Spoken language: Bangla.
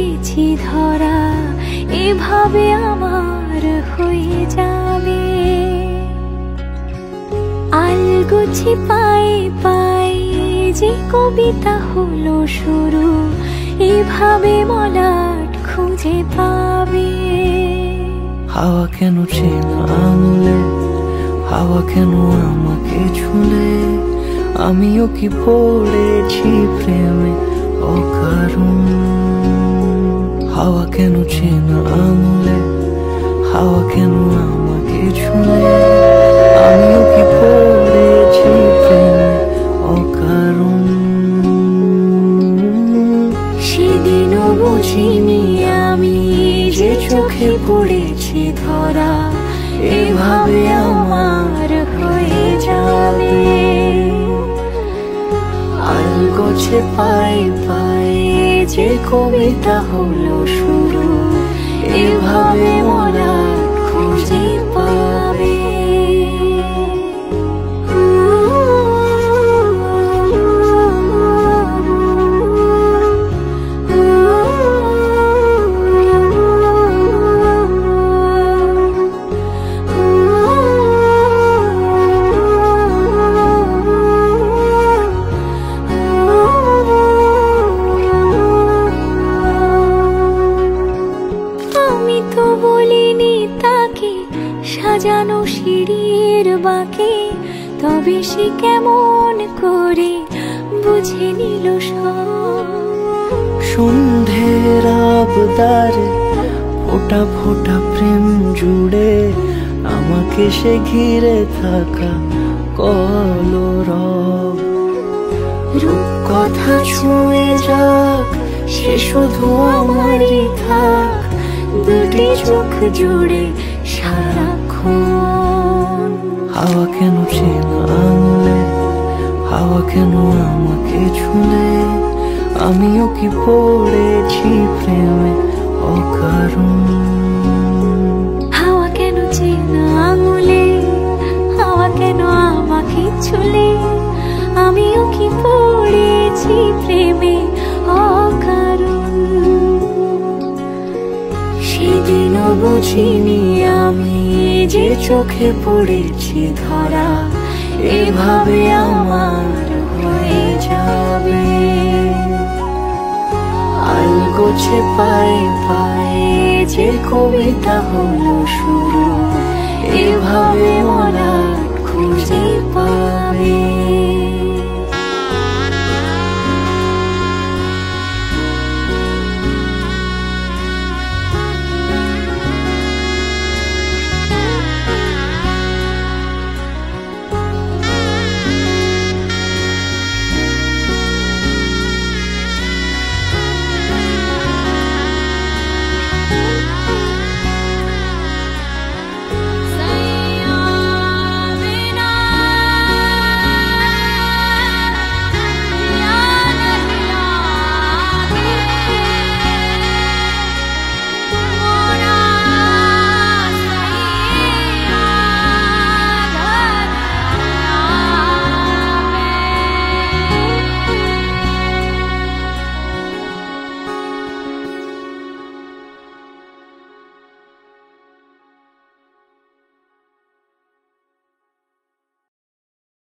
পড়েছি ধরা, এভাবে আমার হয়ে যাবে। আলগোছে পায়ে পায়ে যে কবিতা হলো শুরু, এভাবে মলাট খুঁজে পাবে। হাওয়া কেন চেনা আঙুলে, হাওয়া কেন আমাকে ছুলে, আমিও কি পড়েছি প্রেমে অকারণ। হাওয়া কেন চেনা আঙুলে, হাওয়া কেন আমাকে ছুলে, আমিও কি পড়েছি প্রেমে অকারণ। সেদিনও বুঝিনি আমি যে চোখে পড়েছি ধরা, এভাবে আমার হয়ে যাবে। আলগোছে পায়ে পায়ে যে কবিতা হলো শুরু, এভাবে মলাট খুঁজে পাবে। সাজানো সিঁড়ির বাঁকে, তবে সে কেমন করে বুঝে নিল সব। সন্ধ্যের আবদারে ফোঁটা ফোঁটা প্রেম জুড়ে, আমাকে সে ঘিরে থাকা কলরব। রূপকথা ছুঁয়ে যাক, সে শুধু আমারই থাক, দুটি চোখ জুড়ে সারাক্ষণ। হাওয়া কেন চেনা আঙুলে, হাওয়া কেন আমাকে ছুলে, আমিও কি পড়েছি প্রেমে অকারণ। হাওয়া কেন চেনা আঙুলে, হাওয়া কেন আমাকে ছুলে, আমিও কি পড়েছি প্রেমে অকারণ। সেদিনও বুঝিনি আমি যে চোখে পড়েছি ধরা, এভাবে আমার হয়ে যাবে। আলগোছে পায়ে পায়ে যে কবিতা হলো শুরু, এভাবে মলাট খুঁজে পাবে।